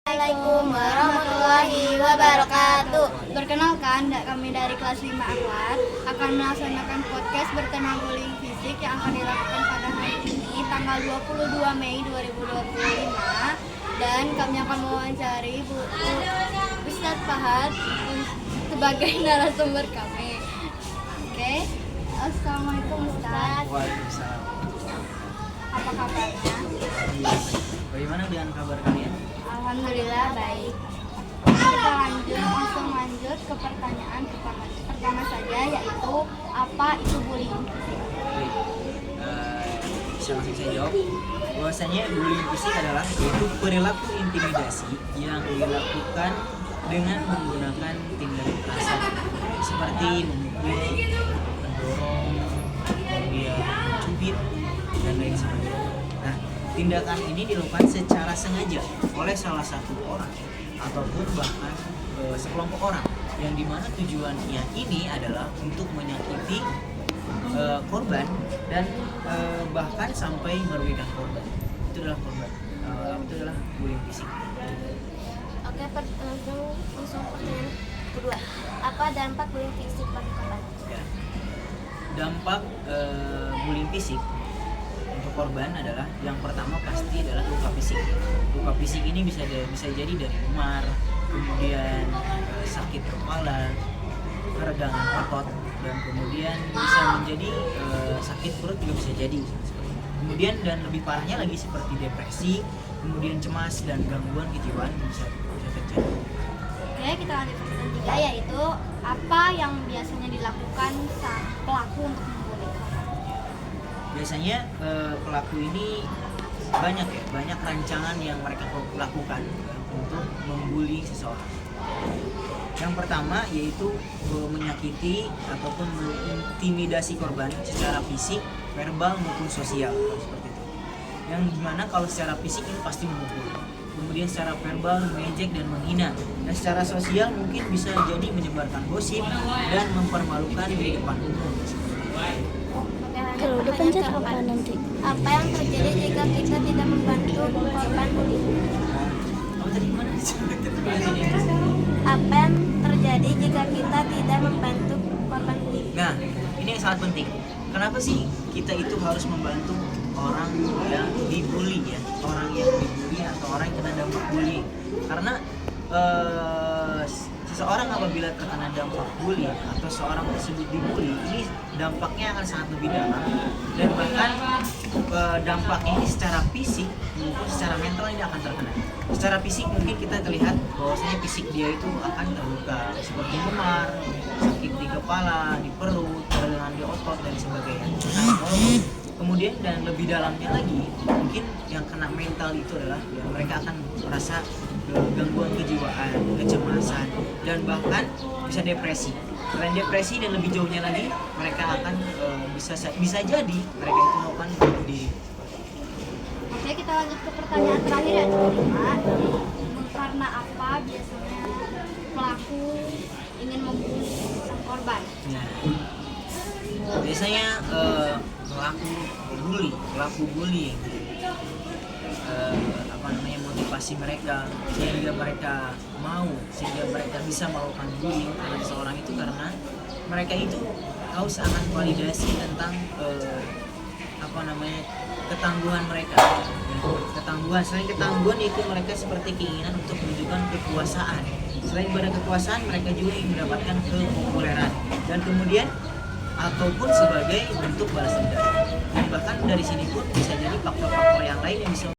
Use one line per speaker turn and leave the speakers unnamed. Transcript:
Assalamualaikum warahmatullahi wabarakatuh.
Perkenalkan, kami dari kelas 5 Akhlak akan melaksanakan podcast bertema bullying fisik yang akan dilakukan pada hari ini tanggal 22 Mei 2025, dan kami akan mewawancari Bu Ustadz Fahad sebagai narasumber kami. Oke. Assalamualaikum Ustadz.
Waalaikumsalam.
Apa kabarnya?
Bagaimana dengan kabar kalian?
Alhamdulillah baik. Kita langsung lanjut ke pertanyaan pertama saja, yaitu apa itu bullying fisik?
Baik, bisa langsung saya jawab. Bahwasanya bullying fisik adalah yaitu perilaku intimidasi yang dilakukan dengan menggunakan tindakan kekerasan seperti memukul, mendorong, kemudian mencubit dan lain sebagainya. Nah, tindakan ini dilakukan secara sengaja oleh salah satu orang ataupun bahkan sekelompok orang, yang dimana tujuannya ini adalah untuk menyakiti korban dan bahkan sampai merugikan korban. Itu adalah korban. Itu adalah bullying fisik.
Oke, langsung pertanyaan kedua. Apa dampak bullying fisik bagi korban?
Ya. Dampak bullying fisik untuk korban adalah yang pertama pasti adalah luka fisik. Luka fisik ini bisa jadi dari memar, kemudian sakit kepala, keregangan otot, dan kemudian bisa menjadi sakit perut juga bisa jadi. Kemudian dan lebih parahnya lagi seperti depresi, kemudian cemas dan gangguan kejiwaan bisa terjadi.
Oke, kita lanjut ke pertanyaan 3, yaitu apa yang biasanya dilakukan sang pelaku untuk membuli korban?
Biasanya pelaku ini banyak rancangan yang mereka lakukan untuk membuli seseorang. Yang pertama yaitu menyakiti ataupun mengintimidasi korban secara fisik, verbal maupun sosial, seperti itu. Yang dimana kalau secara fisik ini pasti memukul, kemudian secara verbal mengejek dan menghina, dan secara sosial mungkin bisa jadi menyebarkan gosip dan mempermalukan di depan umum.
Kalau udah pencet apa nanti? Apa yang terjadi jika kita tidak membantu korban bullying?
Kamu tadi gimana?
Apa yang terjadi jika kita tidak membantu korban bullying?
Nah, ini yang sangat penting. Kenapa sih kita itu harus membantu orang yang dibully ya? Orang yang dibully atau orang yang kena dampak bullying. Karena seseorang apabila terkena dampak bullying atau seorang tersebut dibully, ini dampaknya akan sangat lebih dalam, dan bahkan dampaknya ini secara fisik maupun secara mental ini akan terkena. Secara fisik mungkin kita terlihat bahwasanya fisik dia itu akan terluka seperti memar, sakit di kepala, di perut, keregangan di otot dan sebagainya. Nah, kemudian dan lebih dalamnya lagi, mungkin yang kena mental itu adalah ya, mereka akan merasa gangguan kejiwaan, kecemasan, dan bahkan bisa depresi. Selain depresi dan lebih jauhnya lagi, mereka akan bisa jadi mereka itu melakukan bunuh diri.
Oke, kita lanjut ke pertanyaan terakhir, yaitu kelima. Karena apa biasanya pelaku ingin membuli sang korban?
Nah, biasanya pelaku bullying motivasi mereka sehingga mereka bisa melakukan bullying terhadap seseorang itu karena mereka itu haus akan validasi tentang ketangguhan mereka. Selain ketangguhan itu mereka seperti keinginan untuk menunjukkan kekuasaan. Selain pada kekuasaan, mereka juga ingin mendapatkan kepopuleran dan kemudian ataupun sebagai bentuk balas dendam. Dan bahkan dari sini pun bisa jadi faktor-faktor yang lain yang bisa